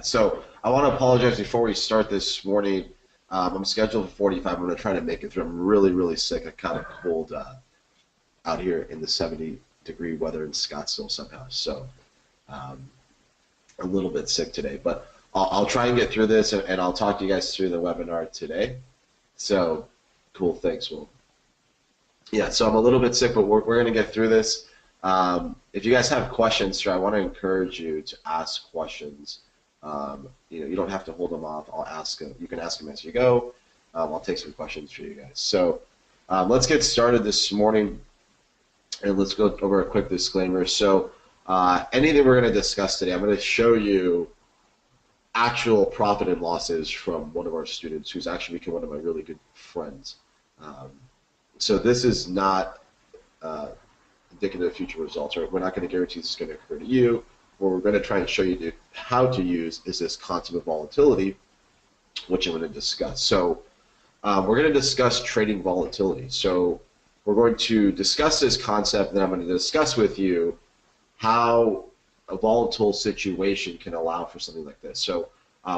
So I want to apologize before we start this morning. I'm scheduled for 45. I'm going to try to make it through. I'm really, really sick. I caught a cold out here in the 70-degree weather in Scottsdale somehow. So um, a little bit sick today, but I'll try and get through this, and I'll talk to you guys through the webinar today. So cool. Thanks. Well, yeah. So I'm a little bit sick, but we're going to get through this. If you guys have questions, sure, I want to encourage you to ask questions. You don't have to hold them off. I'll ask them. You can ask them as you go. I'll take some questions for you guys. So let's get started this morning, and let's go over a quick disclaimer. So anything we're going to discuss today, I'm going to show you actual profit and losses from one of our students who's actually become one of my really good friends. Um, so this is not indicative of future results, right? We're not going to guarantee this is going to occur to you. What we're going to try and show you how to use is this concept of volatility, which I'm going to discuss. So we're going to discuss trading volatility. So we're going to discuss this concept, and then I'm going to discuss with you how a volatile situation can allow for something like this. So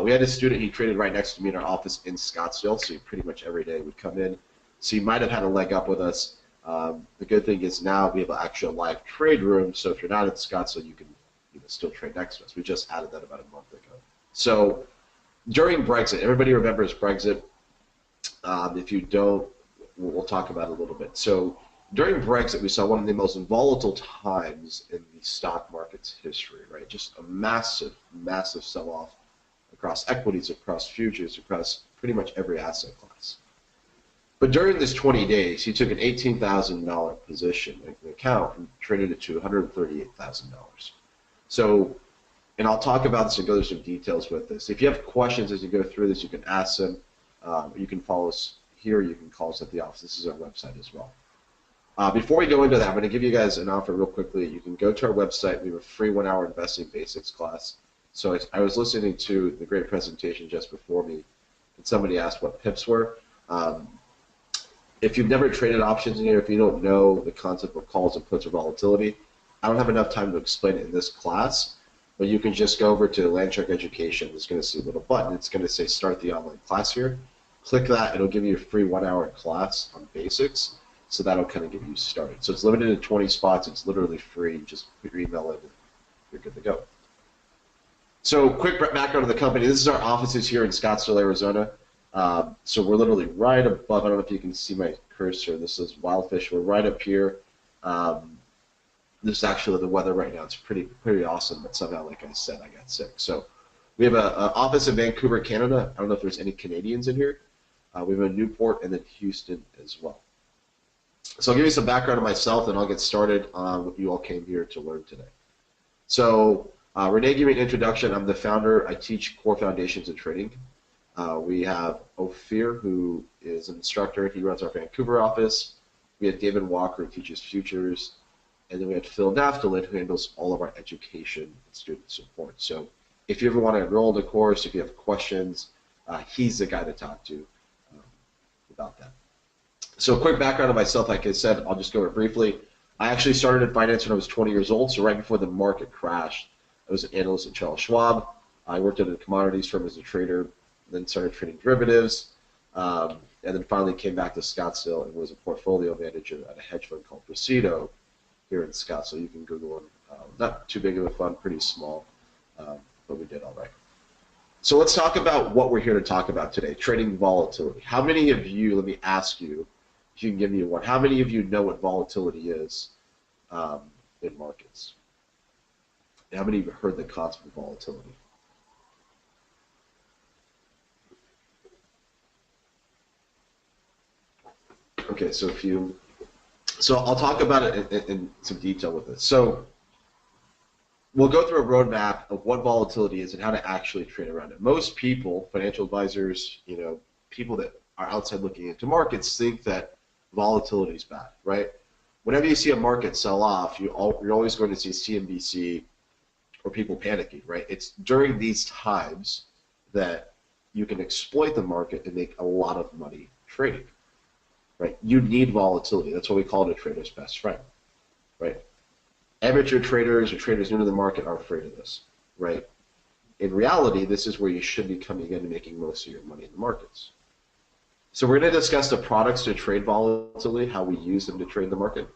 we had a student, he traded right next to me in our office in Scottsdale, so he pretty much every day would come in. So he might have had a leg up with us. The good thing is now we have actually a live trade room, so if you're not in Scottsdale, you can still trade next to us. We just added that about a month ago. So during Brexit, everybody remembers Brexit. If you don't, we'll talk about it a little bit. So during Brexit, we saw one of the most volatile times in the stock market's history, right? Just a massive, massive sell-off across equities, across futures, across pretty much every asset class. But during this 20 days, he took an $18,000 position in an account and traded it to $138,000. So, and I'll talk about this and go through some details with this. If you have questions as you go through this, you can ask them. You can follow us here. You can call us at the office. This is our website as well. Before we go into that, I'm going to give you guys an offer real quickly. You can go to our website. We have a free 1-hour investing basics class. So I was listening to the great presentation just before me, and somebody asked what pips were. If you've never traded options in here, if you don't know the concept of calls and puts or volatility, I don't have enough time to explain it in this class, but you can just go over to Landcheck Education. It's going to see a little button. It's going to say start the online class here. Click that. It'll give you a free 1-hour class on basics, so that'll kind of get you started. So it's limited to 20 spots. It's literally free. Just put your email in and you're good to go. So quick background of the company. This is our offices here in Scottsdale, Arizona. So we're literally right above, I don't know if you can see my cursor, this is Wildfish, we're right up here. This is actually the weather right now, it's pretty awesome, but somehow, like I said, I got sick. So we have an office in Vancouver, Canada. I don't know if there's any Canadians in here. We have a Newport and then Houston as well. So I'll give you some background on myself and I'll get started on what you all came here to learn today. So Renee gave me an introduction. I'm the founder. I teach core foundations in trading. We have Ophir, who is an instructor. He runs our Vancouver office. We have David Walker, who teaches futures. And then we have Phil Naftalin, who handles all of our education and student support. So if you ever want to enroll in the course, if you have questions, he's the guy to talk to about that. So a quick background of myself, like I said, I'll just go over it briefly. I actually started in finance when I was 20 years old, so right before the market crashed. I was an analyst at Charles Schwab. I worked at a commodities firm as a trader, then started trading derivatives, and then finally came back to Scottsdale and was a portfolio manager at a hedge fund called Presido here in Scottsdale. You can Google them. Not too big of a fund, pretty small, but we did all right. So let's talk about what we're here to talk about today, trading volatility. How many of you, let me ask you, if you can give me one, how many of you know what volatility is in markets? How many of you heard the concept of volatility? Okay, so I'll talk about it in some detail with this. So we'll go through a roadmap of what volatility is and how to actually trade around it. Most people, financial advisors, people that are outside looking into markets think that volatility is bad, right? Whenever you see a market sell off, you're always going to see CNBC or people panicking, right? It's during these times that you can exploit the market and make a lot of money trading. Right? You need volatility. That's what we call it a trader's best friend, right? Amateur traders or traders new to the market are afraid of this, right? in reality, this is where you should be coming in and making most of your money in the markets. So we're going to discuss the products to trade volatility, how we use them to trade the market.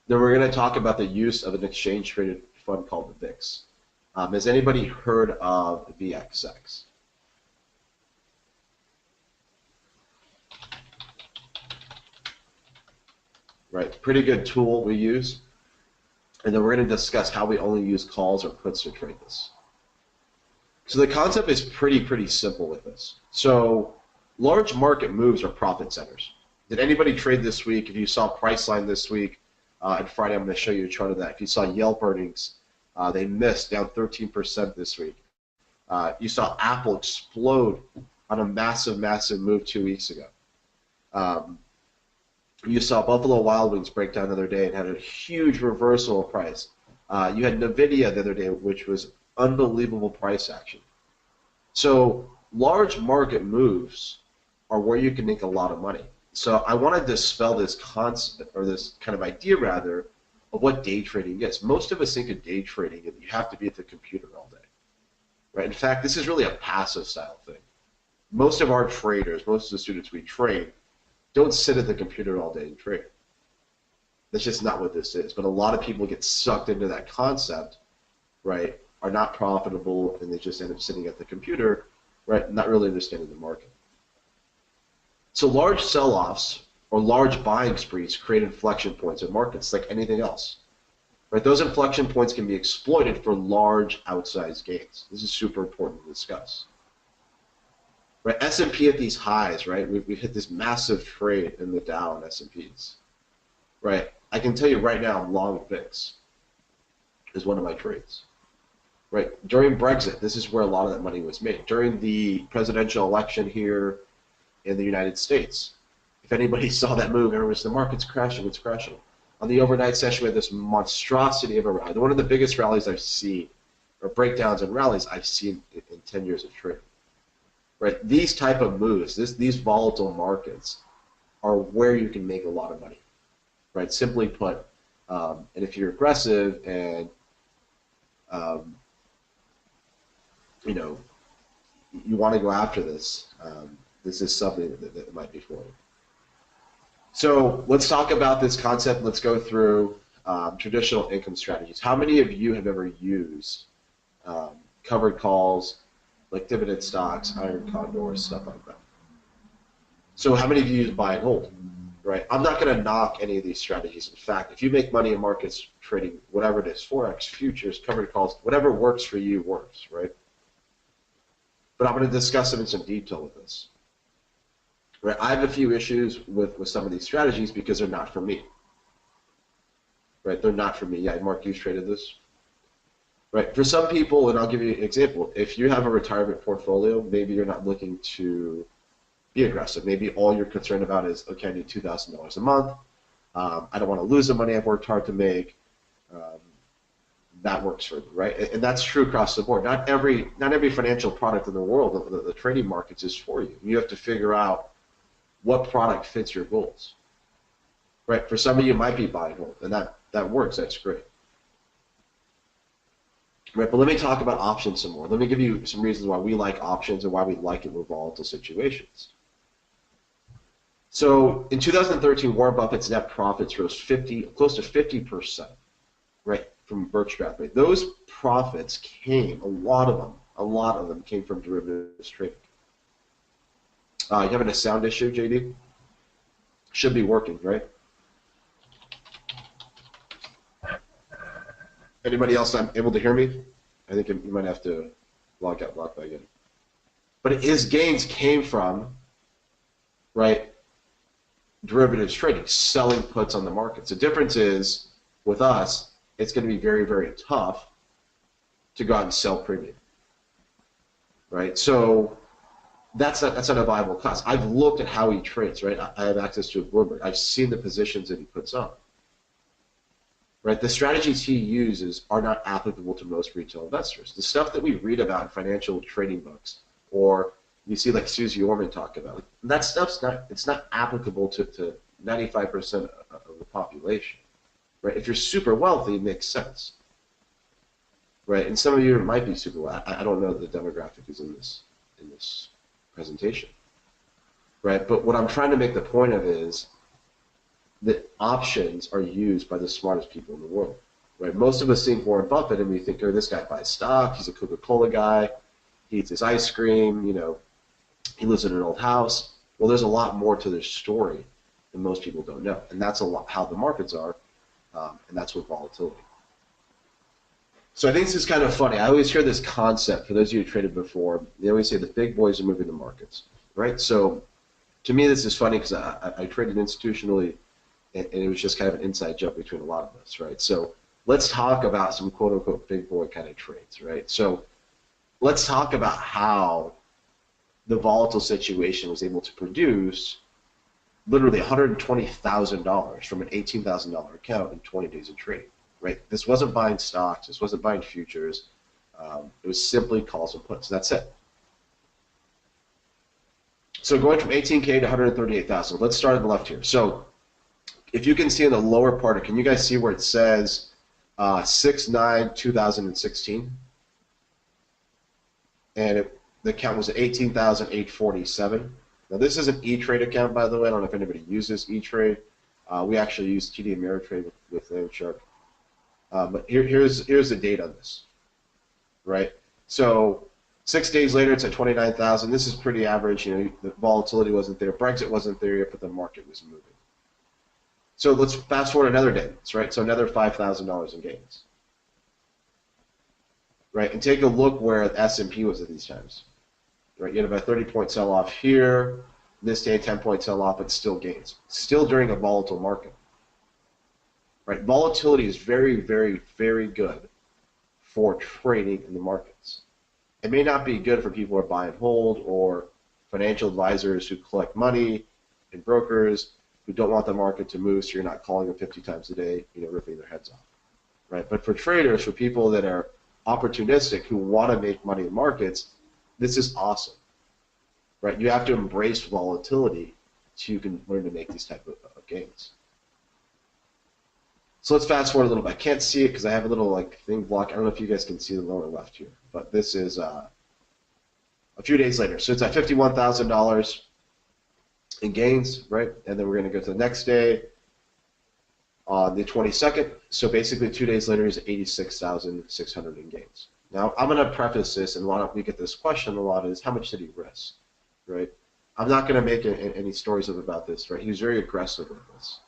Then we're going to talk about the use of an exchange-traded fund called the VIX. Has anybody heard of VXX? Right, pretty good tool we use. And then we're going to discuss how we only use calls or puts to trade this. So the concept is pretty simple with this. So large market moves are profit centers. Did anybody trade this week? If you saw Priceline this week, and Friday I'm going to show you a chart of that. If you saw Yelp earnings, they missed, down 13% this week. You saw Apple explode on a massive move 2 weeks ago. You saw Buffalo Wild Wings break down the other day and had a huge reversal of price. You had NVIDIA the other day, which was unbelievable price action. So large market moves are where you can make a lot of money. So I want to dispel this concept, or this kind of idea rather, of what day trading is. Most of us think of day trading and you have to be at the computer all day. Right? In fact, this is really a passive style thing. Most of our traders, most of the students we train, don't sit at the computer all day and trade. That's just not what this is. But a lot of people get sucked into that concept, right, are not profitable, and they just end up sitting at the computer, right, not really understanding the market. So large sell-offs or large buying sprees create inflection points in markets like anything else. Right? Those inflection points can be exploited for large outsized gains. This is super important to discuss. Right, S&P at these highs, right? We've hit this massive trade in the Dow and S&Ps. Right, I can tell you right now, long VIX is one of my trades. Right, during Brexit, this is where a lot of that money was made. During the presidential election here in the United States, if anybody saw that move, everyone was, the market's crashing, it's crashing. On the overnight session, we had this monstrosity of a rally. One of the biggest rallies I've seen, or breakdowns and rallies I've seen in 10 years of trading. Right, these type of moves, these volatile markets, are where you can make a lot of money. Right, simply put, and if you're aggressive and you know, you want to go after this, this is something that might be for you. So let's talk about this concept. Let's go through traditional income strategies. How many of you have ever used covered calls, like dividend stocks, iron condors, stuff like that? So how many of you use buy and hold? Right? I'm not going to knock any of these strategies. In fact, if you make money in markets trading whatever it is, Forex, futures, covered calls, whatever works for you works, right? But I'm going to discuss them in some detail with this. Right? I have a few issues with some of these strategies because they're not for me. Right? They're not for me. Yeah, Mark, you've traded this. Right? For some people, and I'll give you an example, if you have a retirement portfolio, maybe you're not looking to be aggressive. Maybe all you're concerned about is, okay, I need $2,000 a month. I don't want to lose the money I've worked hard to make. That works for me, right? And that's true across the board. Not every financial product in the world, the trading markets, is for you. You have to figure out what product fits your goals. Right? For some of you, it might be buy and hold, and that works. That's great. Right, but let me talk about options some more. Let me give you some reasons why we like options and why we like it in volatile situations. So in 2013, Warren Buffett's net profits rose close to 50%, right, from Berkshire Hathaway. Those profits came, a lot of them came from derivatives trading. You having a sound issue, JD? Should be working, right? Anybody else able to hear me? I think you might have to log back in. But his gains came from, right, derivatives trading, selling puts on the markets. The difference is, with us, it's going to be very tough to go out and sell premium. Right? So that's not a viable class. I've looked at how he trades, right? I have access to a Bloomberg. I've seen the positions that he puts on. Right? The strategies he uses are not applicable to most retail investors. The stuff that we read about in financial trading books, or you see like Susie Orman talk about, that stuff's not applicable to 95% of the population. Right? If you're super wealthy, it makes sense. right? And some of you might be super. I don't know the demographic is in this presentation, right? But what I'm trying to make the point of is that options are used by the smartest people in the world, right? Most of us think Warren Buffett and we think, oh, this guy buys stock, he's a Coca-Cola guy, he eats his ice cream, you know, he lives in an old house. Well, there's a lot more to this story than most people don't know, and that's a lot how the markets are, and that's with volatility. So I think this is kind of funny. I always hear this concept, for those of you who traded before, they always say the big boys are moving the markets, right? So to me, this is funny because I traded institutionally, and it was just kind of an inside joke between a lot of us, right? So let's talk about some quote-unquote big boy kind of trades, right? So let's talk about how the volatile situation was able to produce literally $120,000 from an $18,000 account in 20 days of trading, right? This wasn't buying stocks. This wasn't buying futures. It was simply calls and puts. That's it. So going from 18K to 138,000, let's start on the left here. So if you can see in the lower part, can you guys see where it says 6/9/2016? And the account was 18,847. Now this is an E-Trade account, by the way. I don't know if anybody uses E-Trade. We actually use TD Ameritrade with Landshark. But here's the date on this, right? So 6 days later, it's at 29,000. This is pretty average. You know, the volatility wasn't there. Brexit wasn't there yet, but the market was moving. So let's fast forward another day, right? So another $5,000 in gains, right? And take a look where the S&P was at these times, right? You had about a 30-point sell-off here. This day, 10-point sell-off, but still gains. Still during a volatile market, right? Volatility is very, very, very good for trading in the markets. It may not be good for people who are buy and hold or financial advisors who collect money and brokers who don't want the market to move, so you're not calling them 50 times a day, you know, ripping their heads off, right? But for traders, for people that are opportunistic who want to make money in markets, this is awesome, right? You have to embrace volatility so you can learn to make these type of gains. So let's fast forward a little bit. I can't see it because I have a little like thing block. I don't know if you guys can see the lower left here, but this is a few days later. So it's at $51,000 in gains, right? And then we're going to go to the next day on the 22nd. So basically 2 days later is 86,600 in gains. Now I'm going to preface this, and a lot of we get this question a lot is how much did he risk, right? I'm not going to make any stories about this, right? He was very aggressive with this,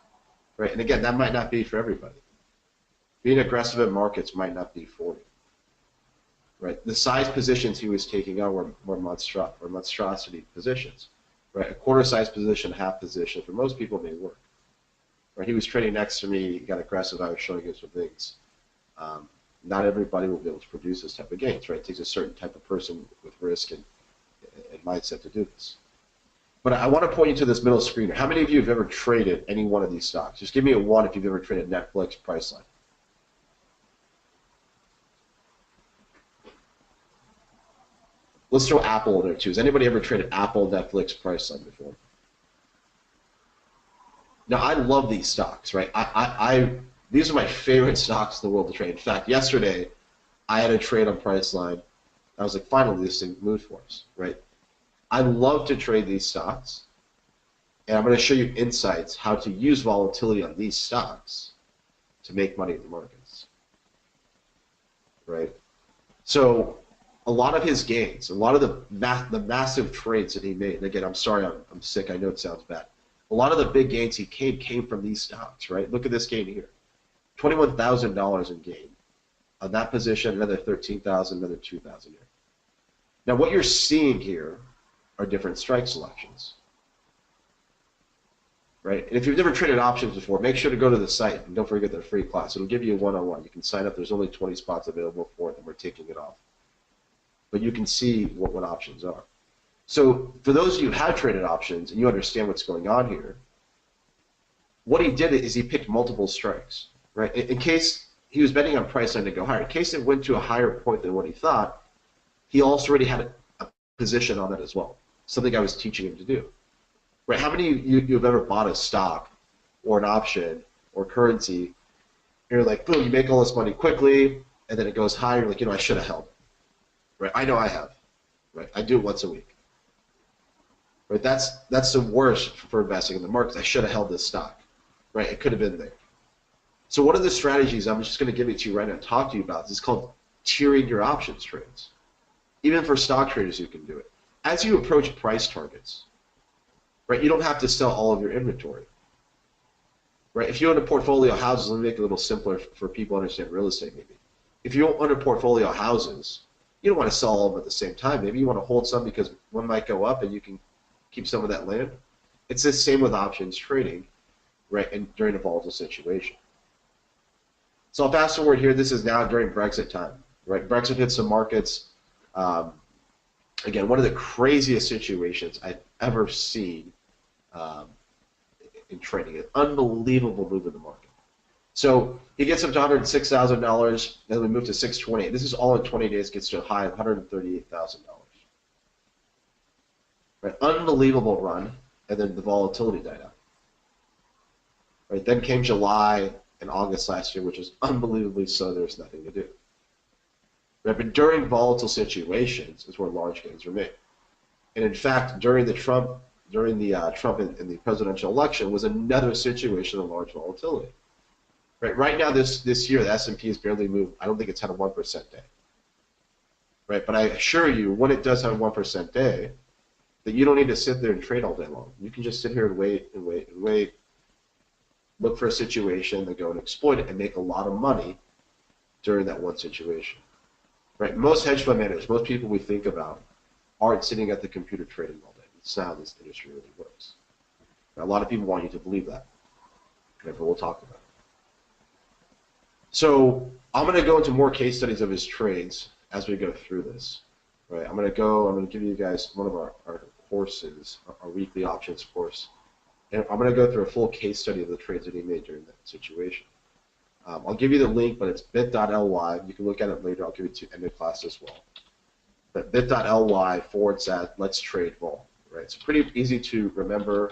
right? And again, that might not be for everybody. Being aggressive in markets might not be for you, right? The size positions he was taking on were monstrosity positions. Right, a quarter-size position, half position, for most people may work. Right, he was trading next to me, he got aggressive, I was showing him some things. Not everybody will be able to produce this type of gains, right? It takes a certain type of person with risk and mindset to do this. But I want to point you to this middle screen. How many of you have ever traded any one of these stocks? Just give me a 1 if you've ever traded Netflix, Priceline. Let's throw Apple in there too. Has anybody ever traded Apple, Netflix, Priceline before? Now, I love these stocks, right? These are my favorite stocks in the world to trade. In fact, yesterday, I had a trade on Priceline. I was like, finally, this thing moved for us, right? I love to trade these stocks, and I'm going to show you insights how to use volatility on these stocks to make money in the markets, right? So a lot of his gains, a lot of the massive trades that he made, and again, I'm sorry, I'm sick, I know it sounds bad. A lot of the big gains he came from these stocks, right? Look at this gain here. $21,000 in gain. On that position, another $13,000, another $2,000 here. Now what you're seeing here are different strike selections, right? And if you've never traded options before, make sure to go to the site and don't forget their free class. It'll give you a one-on-one. You can sign up. There's only 20 spots available for it, and we're taking it off. But you can see what options are. So for those of you who have traded options and you understand what's going on here, what he did is he picked multiple strikes, right? In case he was betting on Priceline to go higher, in case it went to a higher point than what he thought, he also already had a position on that as well, something I was teaching him to do. Right? How many of you have ever bought a stock or an option or currency, and you're like, boom, you make all this money quickly, and then it goes higher, you're like, I should have held, right? I know I have, right? I do it once a week, right? That's the worst for investing in the markets. I should have held this stock, right? It could have been there. So one of the strategies I'm just going to give it to you right now and talk to you about is called tiering your options trades. Even for stock traders, you can do it. As you approach price targets, right, you don't have to sell all of your inventory. Right? If you own a portfolio of houses, let me make it a little simpler for people to understand real estate maybe. If you own a portfolio of houses, you don't want to sell all of them at the same time. Maybe you want to hold some because one might go up and you can keep some of that land. It's the same with options trading, right, and during a volatile situation. So I'll fast forward here. This is now during Brexit time, right? Brexit hits the markets. Again, one of the craziest situations I've ever seen in trading. An unbelievable move in the market. So he gets up to $106,000, then we move to 628. This is all in 20 days, gets to a high of $138,000. Right, unbelievable run, and then the volatility died out. Right, then came July and August last year, which was unbelievably slow. There's nothing to do. Right, but during volatile situations is where large gains are made. And in fact, during the Trump in the presidential election was another situation of large volatility. Right now, this year, the S&P has barely moved. I don't think it's had a 1% day. Right, but I assure you, when it does have a 1% day, that you don't need to sit there and trade all day long. You can just sit here and wait and wait and wait, look for a situation, then go and exploit it and make a lot of money during that one situation. Right, most hedge fund managers, most people we think about, aren't sitting at the computer trading all day. That's not how this industry really works. Now, a lot of people want you to believe that. Okay, but we'll talk about it. So I'm going to go into more case studies of his trades as we go through this. Right, I'm going to give you guys one of our courses, our weekly options course, and I'm going to go through a full case study of the trades that he made during that situation. I'll give you the link, but it's bit.ly. You can look at it later. I'll give it to you end of class as well. But bit.ly/let's trade vol. Right, it's pretty easy to remember.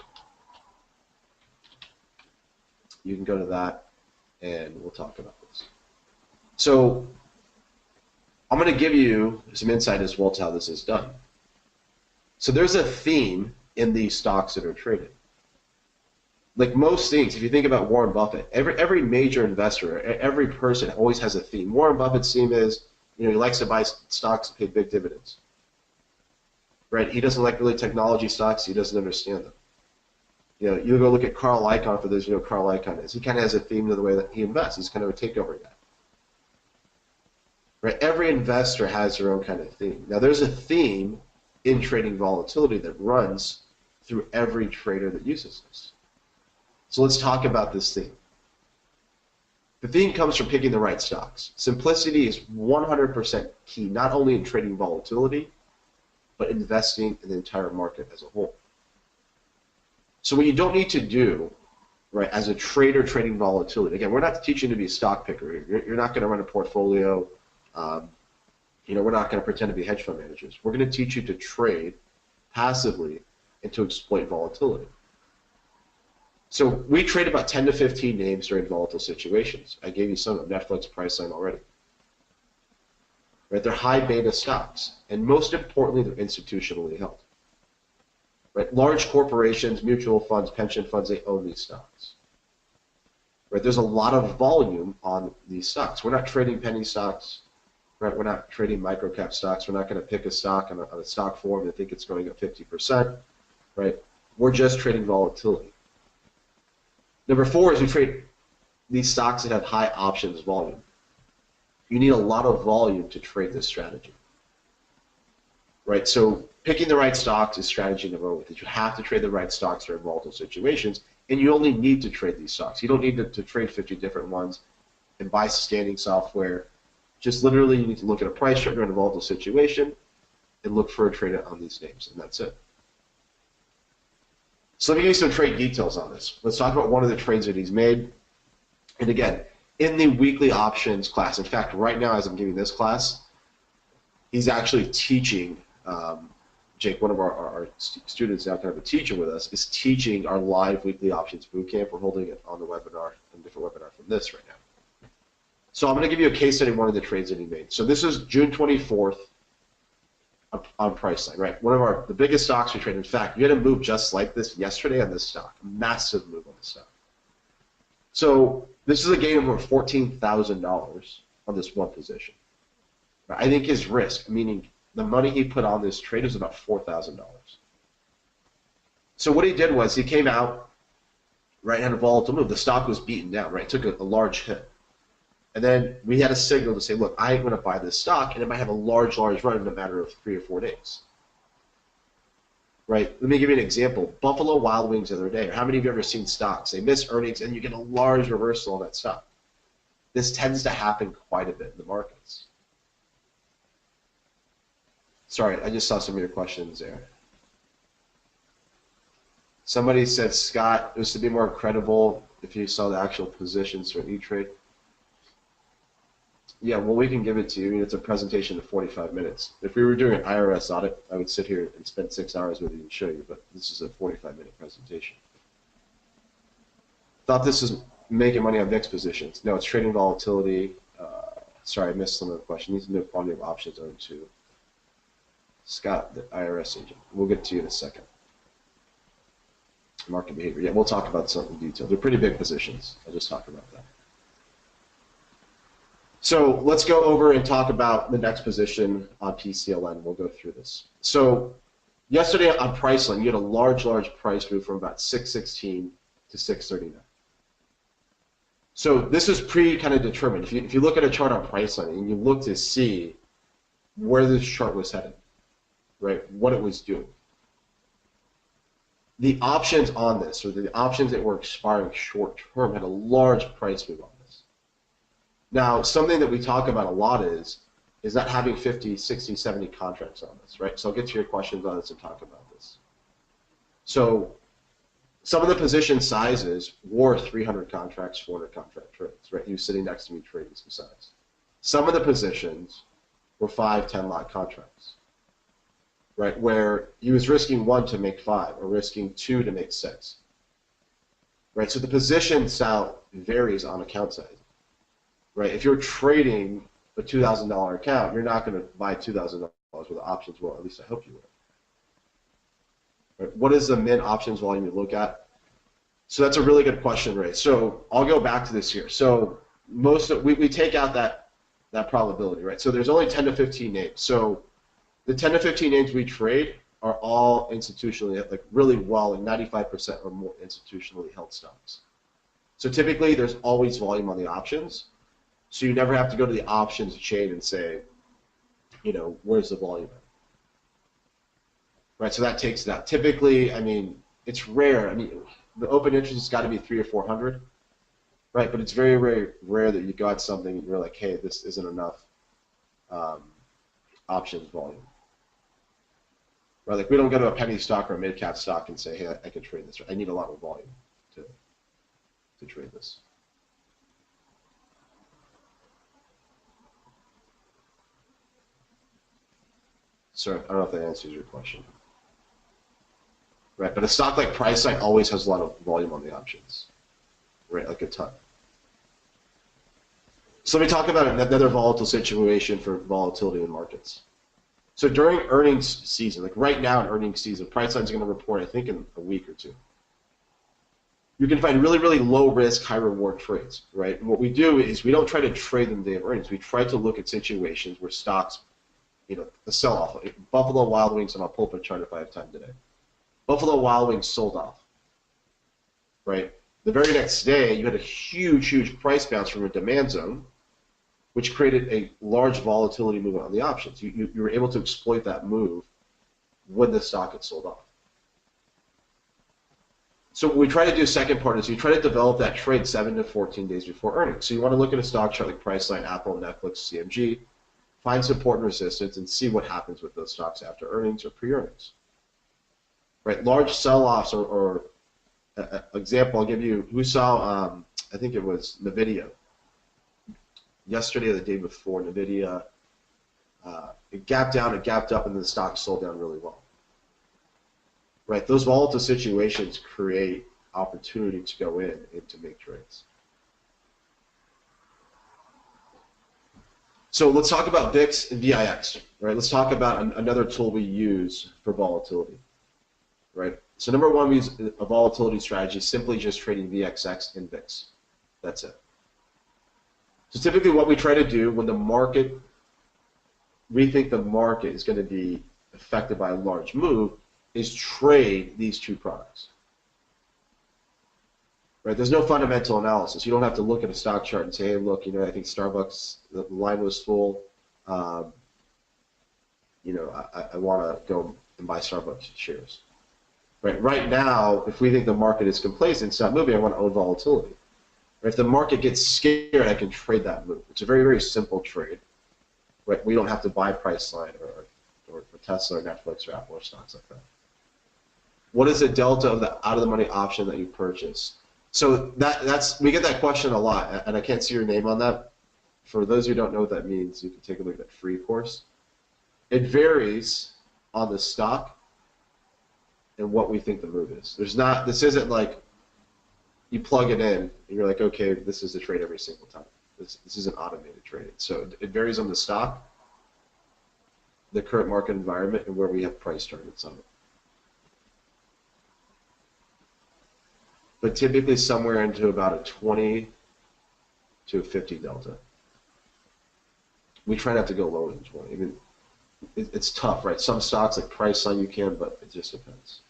You can go to that, and we'll talk about this. So I'm going to give you some insight as well to how this is done. So there's a theme in these stocks that are traded. Like most things, if you think about Warren Buffett, every major investor, every person always has a theme. Warren Buffett's theme is, he likes to buy stocks and pay big dividends. Right? He doesn't like really technology stocks. He doesn't understand them. You go look at Carl Icahn, for those who know who Carl Icahn is. He kind of has a theme to the way that he invests. He's kind of a takeover guy. Right? Every investor has their own kind of theme. Now, there's a theme in trading volatility that runs through every trader that uses this. So let's talk about this theme. The theme comes from picking the right stocks. Simplicity is 100% key, not only in trading volatility, but investing in the entire market as a whole. So what you don't need to do, right, as a trader trading volatility, again, we're not teaching you to be a stock picker. You're not going to run a portfolio. We're not going to pretend to be hedge fund managers. We're going to teach you to trade passively and to exploit volatility. So we trade about 10 to 15 names during volatile situations. I gave you some of Netflix, Priceline already. Right, they're high beta stocks, and most importantly, they're institutionally held. Right, large corporations, mutual funds, pension funds, they own these stocks. Right, there's a lot of volume on these stocks. We're not trading penny stocks. Right, we're not trading microcap stocks. We're not going to pick a stock on a stock form and think it's going up 50%. Right, we're just trading volatility. Number 4 is we trade these stocks that have high options volume. You need a lot of volume to trade this strategy. Right, so picking the right stocks is strategy number 1. You have to trade the right stocks during volatile situations, and you only need to trade these stocks. You don't need to trade 50 different ones and buy standing software. Just literally, you need to look at a price chart during a volatile situation and look for a trade on these names, and that's it. So let me give you some trade details on this. Let's talk about one of the trades that he's made. And again, in the weekly options class, in fact, right now as I'm giving this class, he's actually teaching, Jake, one of our students now kind of a teacher with us, is teaching our live weekly options bootcamp. We're holding it on the webinar, a different webinar from this right now. So I'm going to give you a case study of one of the trades that he made. So this is June 24th on Priceline, right? One of the biggest stocks we trade. In fact, you had a move just like this yesterday on this stock, a massive move on this stock. So this is a gain of over $14,000 on this one position. I think his risk, meaning the money he put on this trade, is about $4,000. So what he did was he came out, right, had a volatile move. The stock was beaten down, right? Took a large hit. And then we had a signal to say, look, I ain't going to buy this stock, and it might have a large run in a matter of 3 or 4 days. Right? Let me give you an example. Buffalo Wild Wings the other day. How many of you have ever seen stocks? They miss earnings, and you get a large reversal on that stock. This tends to happen quite a bit in the markets. Sorry, I just saw some of your questions there. Somebody said, Scott, it was to be more credible if you saw the actual positions for E-Trade. Yeah, well, we can give it to you. I mean, it's a presentation of 45 minutes. If we were doing an IRS audit, I would sit here and spend 6 hours with you and show you, but this is a 45-minute presentation. Thought this is making money on VIX positions. No, it's trading volatility. Sorry, I missed some of the question. Needs to know quantity of options owned to Scott, the IRS agent. We'll get to you in a second. Market behavior. Yeah, we'll talk about some in detail. They're pretty big positions. I'll just talk about that. So let's go over and talk about the next position on PCLN. We'll go through this. So yesterday on Priceline, you had a large price move from about 616 to 639. So this is kind of determined. If you look at a chart on Priceline and you look to see where this chart was headed, right, what it was doing, the options on this, or the options that were expiring short term, had a large price move on this. Now, something that we talk about a lot is not having 50, 60, 70 contracts on this, right? So I'll get to your questions on this and talk about this. So some of the position sizes were 300 contracts, 400 contract trades, right? He was sitting next to me trading some size. Some of the positions were 5, 10 lot contracts, right? Where he was risking 1 to make 5 or risking 2 to make 6, right? So the position style varies on account size. Right, if you're trading a $2,000 account, you're not going to buy $2,000 worth of options. Well, at least I hope you will. Right? What is the min options volume you look at? So that's a really good question, Ray. So I'll go back to this here. So we take out that probability, right? So there's only 10 to 15 names. So the 10 to 15 names we trade are all institutionally, like really well, and 95% or more institutionally held stocks. So typically, there's always volume on the options. So you never have to go to the options chain and say, you know, where's the volume at? Right, so that takes it out. Typically, I mean, it's rare. I mean, the open interest has got to be 300 or 400, right? But it's very, very rare that you got something and you're like, hey, this isn't enough options volume. Right, like we don't go to a penny stock or a mid-cap stock and say, hey, I can trade this. I need a lot of volume to trade this. So I don't know if that answers your question. Right, but a stock like Priceline always has a lot of volume on the options, right, like a ton. So let me talk about another volatile situation for volatility in markets. So during earnings season, like right now in earnings season, Priceline's going to report, I think, in a week or two. You can find really, really low risk, high reward trades, right? And what we do is we don't try to trade them the day of earnings. We try to look at situations where stocks, you know, the sell-off. Buffalo Wild Wings, on a pulpit chart if I have time today. Buffalo Wild Wings sold off, right? The very next day, you had a huge price bounce from a demand zone, which created a large volatility movement on the options. You were able to exploit that move when the stock had sold off. So what we try to do, second part, is you try to develop that trade 7 to 14 days before earnings. So you want to look at a stock chart like Priceline, Apple, Netflix, CMG, find support and resistance, and see what happens with those stocks after earnings or pre-earnings. Right, large sell-offs or example, I'll give you, who saw, I think it was NVIDIA, yesterday or the day before, NVIDIA, it gapped down, it gapped up, and the stock sold down really well. Right, those volatile situations create opportunity to go in and to make trades. So let's talk about VIX and VIX, right? Let's talk about another tool we use for volatility, right? So number one, we use a volatility strategy, simply just trading VXX and VIX. That's it. So typically what we try to do when we think the market is going to be affected by a large move, is trade these two products. Right? There's no fundamental analysis. You don't have to look at a stock chart and say, hey, look, I think Starbucks, the line was full. I want to go and buy Starbucks shares. Right now, if we think the market is complacent, it's not moving, I want to own volatility. If the market gets scared, I can trade that move. It's a very, very simple trade. Right? We don't have to buy Priceline or Tesla or Netflix or Apple or stocks like that. What is the delta of the out-of-the-money option that you purchase? So we get that question a lot, and I can't see your name on that. For those who don't know what that means, you can take a look at that free course. It varies on the stock and what we think the move is. This isn't like you plug it in and you're like, okay, this is the trade every single time. This isn't automated trading. So it varies on the stock, the current market environment, and where we have price targets on it. But typically somewhere into about a 20 to a 50 delta. We try not to go lower than 20. I mean, it's tough, right? Some stocks like Priceline you can, but it just depends.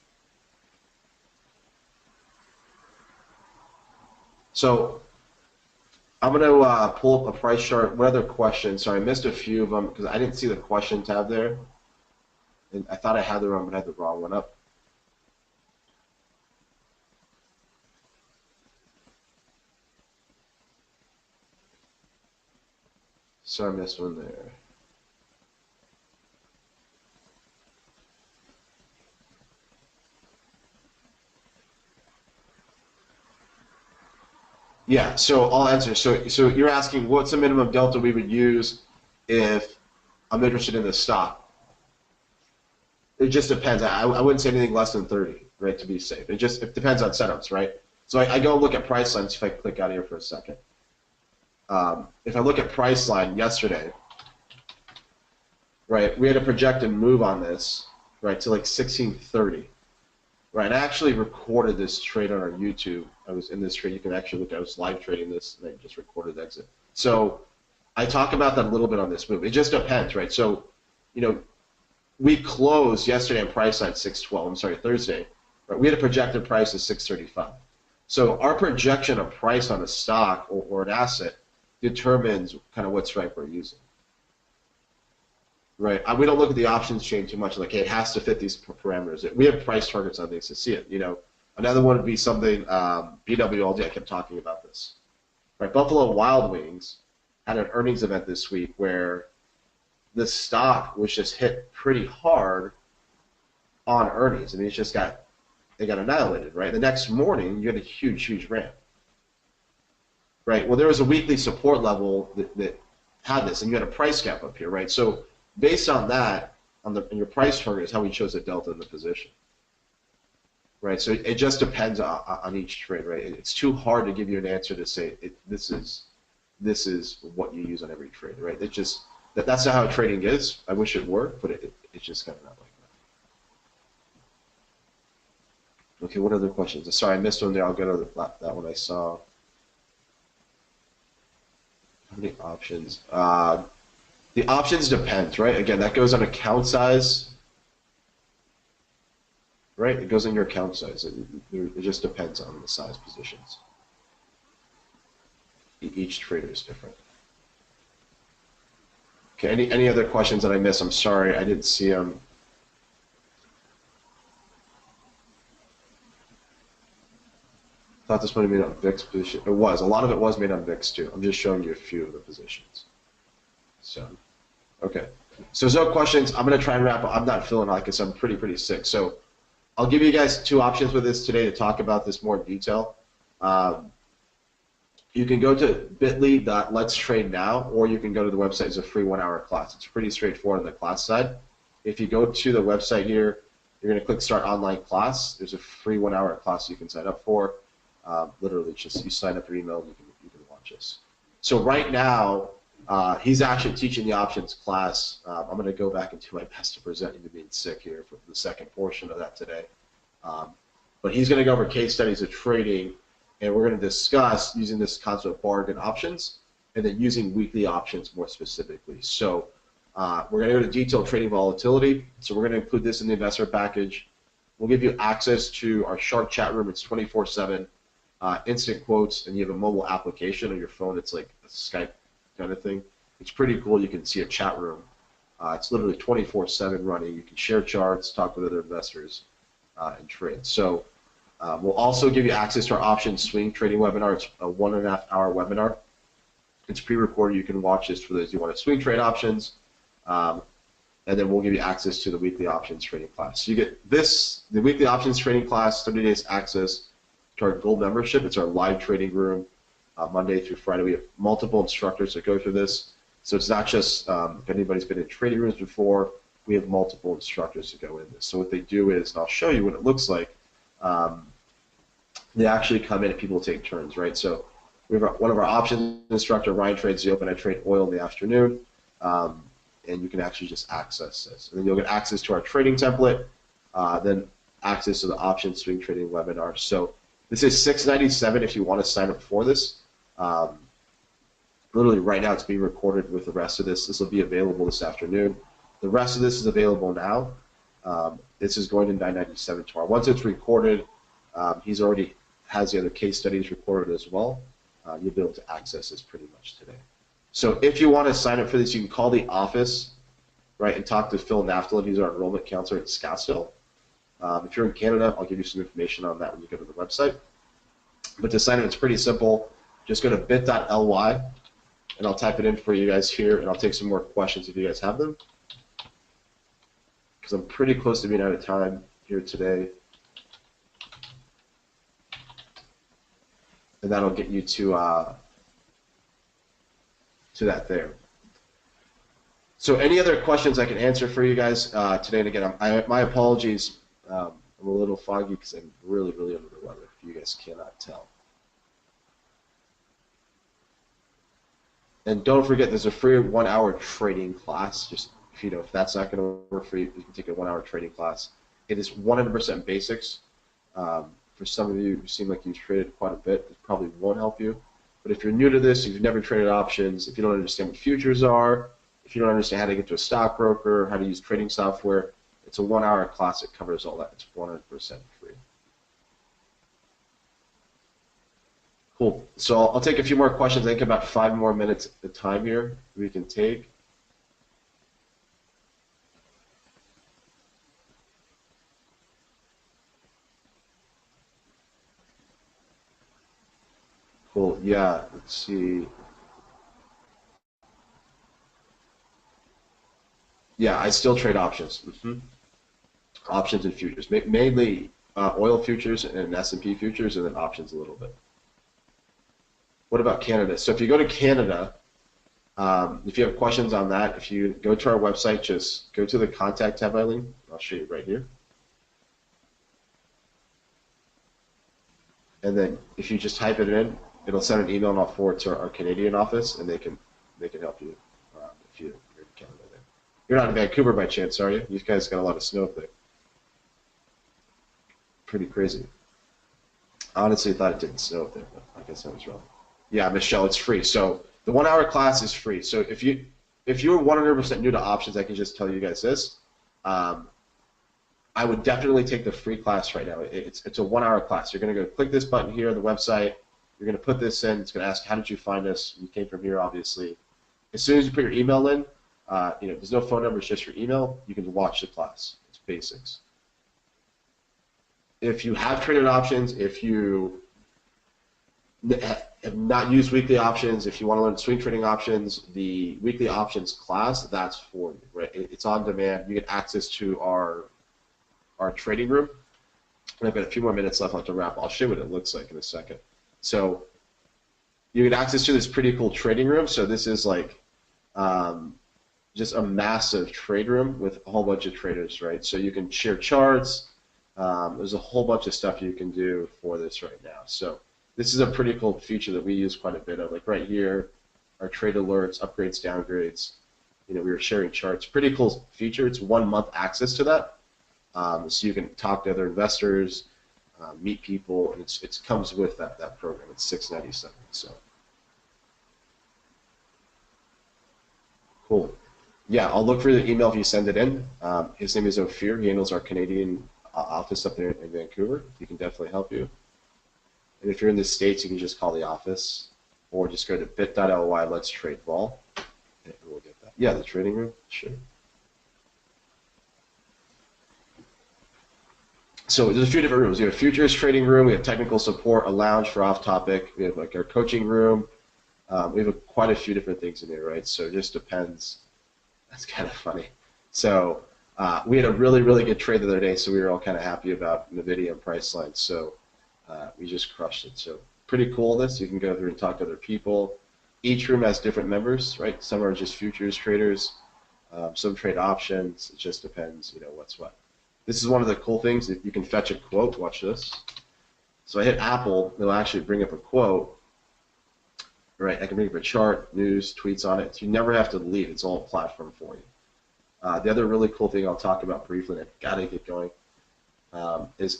So I'm going to pull up a price chart. What other questions? Sorry, I missed a few of them because I didn't see the question tab there. And I thought I had the wrong, but I had the wrong one up. So I missed one there. Yeah, so I'll answer. So you're asking what's the minimum delta we would use if I'm interested in the stock? It just depends. I wouldn't say anything less than 30, right, to be safe. It depends on setups, right? So I go look at Priceline. See if I click out here for a second. If I look at Priceline yesterday, right, we had a projected move on this, right, to like 1630. Right, I actually recorded this trade on our YouTube. I was in this trade. You can actually look. I was live trading this, and I just recorded the exit. So I talk about that a little bit on this move. It just depends, right? So, we closed yesterday on Priceline 612. I'm sorry, Thursday. Right, we had a projected price of 635. So our projection of price on a stock or an asset determines kind of what strike we're using. Right. We don't look at the options chain too much. Like, hey, it has to fit these parameters. We have price targets on things to see it. Another one would be something. BWLD. I kept talking about this. Right. Buffalo Wild Wings had an earnings event this week where the stock was just hit pretty hard on earnings. I mean, they got annihilated. Right. The next morning, you had a huge ramp. Right. Well, there was a weekly support level that had this, and you had a price gap up here. Right. So based on that, in your price target is how we chose a delta in the position, right? So it just depends on each trade, right? It's too hard to give you an answer to say this is what you use on every trade, right? That's not how trading is. I wish it worked, but it's just kind of not like that. Okay, what other questions? Sorry, I missed one there. I'll get to that one I saw. How many options? The options depends, right? Again, that goes on account size, right? It goes on your account size. It just depends on the size positions. Each trader is different. Okay, any other questions that I missed? I'm sorry, I didn't see them. Thought this might have been on VIX position. It was. A lot of it was made on VIX too. I'm just showing you a few of the positions. So, okay. So there's no questions. I'm going to try and wrap up. I'm not feeling like this. I'm pretty sick. So I'll give you guys two options with this today to talk about this more in detail. You can go to bit.ly.let's-trade-now, or you can go to the website. It's a free 1-hour class. It's pretty straightforward on the class side. If you go to the website here, you're going to click Start Online Class. There's a free 1-hour class you can sign up for. Literally, just you sign up your email and you can watch this. So right now, He's actually teaching the options class. I'm going to go back and do my best to present him to being sick here for the second portion of that today. But he's going to go over case studies of trading, and we're going to discuss using this concept of bargain options and then using weekly options more specifically. So we're going to go to detailed trading volatility. So we're going to include this in the investor package. We'll give you access to our Shark chat room. It's 24/7, instant quotes, and you have a mobile application on your phone. It's like a Skype kind of thing. It's pretty cool. You can see a chat room. It's literally 24/7 running. You can share charts, talk with other investors, and trade. So we'll also give you access to our options swing trading webinar. It's a 1.5 hour webinar. It's pre-recorded. You can watch this for those who want to swing trade options. And then we'll give you access to the weekly options trading class. So you get this, the weekly options trading class, 30 days access to our gold membership. It's our live trading room, Monday through Friday. We have multiple instructors that go through this. So it's not just if anybody's been in trading rooms before, we have multiple instructors that go in this. So what they do is, and I'll show you what it looks like, they actually come in and people take turns, right? So we have one of our options instructor, Ryan, trades the open. I trade oil in the afternoon. And you can actually just access this. And then you'll get access to our trading template, then access to the option swing trading webinar. So this is $697 if you want to sign up for this. Literally right now it's being recorded with the rest of this. This will be available this afternoon. The rest of this is available now. This is going to $997 tomorrow. Once it's recorded, he's already has the other case studies recorded as well. You'll be able to access this pretty much today. So if you want to sign up for this, you can call the office, right, and talk to Phil Naftalin. He's our enrollment counselor at Scottsdale. If you're in Canada, I'll give you some information on that when you go to the website. But to sign up, it's pretty simple. Just go to bit.ly, and I'll type it in for you guys here, and I'll take some more questions if you guys have them, because I'm pretty close to being out of time here today. And that'll get you to that there. So any other questions I can answer for you guys today? And again, my apologies. I'm a little foggy because I'm really, really under the weather, if you guys cannot tell. And don't forget, there's a free 1 hour trading class. Just if that's not going to work for you, you can take a 1 hour trading class. It is 100% basics. For some of you who seem like you've traded quite a bit, it probably won't help you. But if you're new to this, if you've never traded options, if you don't understand what futures are, if you don't understand how to get to a stockbroker, how to use trading software, it's a 1 hour class that covers all that. It's 100% free. Cool. So I'll take a few more questions. I think about 5 more minutes at the time here we can take. Cool. Yeah, let's see. Yeah, I still trade options. Options and futures, mainly oil futures and S&P futures, and then options a little bit. What about Canada? So if you go to Canada, if you have questions on that, if you go to our website, just go to the contact tab, Eileen. I'll show you right here. And then if you just type it in, it'll send an email and I'll forward to our Canadian office, and they can help you if you're in Canada. There. You're not in Vancouver by chance, are you? You guys got a lot of snow up there. Pretty crazy. I honestly thought it didn't snow up there, but I guess I was wrong. Yeah, Michelle, it's free. So the 1 hour class is free. So if you're 100% new to options, I can just tell you guys this. I would definitely take the free class right now. It's a 1 hour class. You're going to go click this button here on the website. You're going to put this in. It's going to ask, how did you find us? You came from here, obviously. As soon as you put your email in, there's no phone number, it's just your email. You can watch the class. It's basics. If you have traded options, if you have not used weekly options, if you want to learn swing trading options, the weekly options class, that's for you, right? It's on demand. You get access to our trading room. And I've got a few more minutes left to wrap. I'll show you what it looks like in a second. So you get access to this pretty cool trading room. So this is like just a massive trade room with a whole bunch of traders, right? So you can share charts. There's a whole bunch of stuff you can do for this right now. So this is a pretty cool feature that we use quite a bit of. Like right here, our trade alerts, upgrades, downgrades. We were sharing charts. Pretty cool feature. It's 1 month access to that, so you can talk to other investors, meet people, and it comes with that program. It's $6.97. So cool. Yeah, I'll look for the email if you send it in. His name is Ophir. He handles our Canadian office up there in Vancouver. He can definitely help you. And if you're in the States, you can just call the office or just go to bit.ly, let's trade vol, and we'll get that. Yeah, the trading room, sure. So there's a few different rooms. We have a futures trading room, we have technical support, a lounge for off topic, we have like our coaching room. We have quite a few different things in there, right? So it just depends. That's kind of funny. So we had a really, really good trade the other day, so we were all kind of happy about NVIDIA and Priceline. So we just crushed it. So pretty cool this. You can go through and talk to other people. Each room has different members, right? Some are just futures traders. Some trade options. It just depends, what's what. This is one of the cool things that you can fetch a quote. Watch this. So I hit Apple. It'll actually bring up a quote. Right, I can bring up a chart, news, tweets on it. So you never have to leave. It's all a platform for you. The other really cool thing I'll talk about briefly, and I've got to get going, is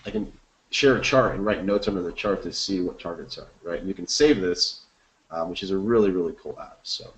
I can share a chart and write notes under the chart to see what targets are, right? And you can save this, which is a really, really cool app. So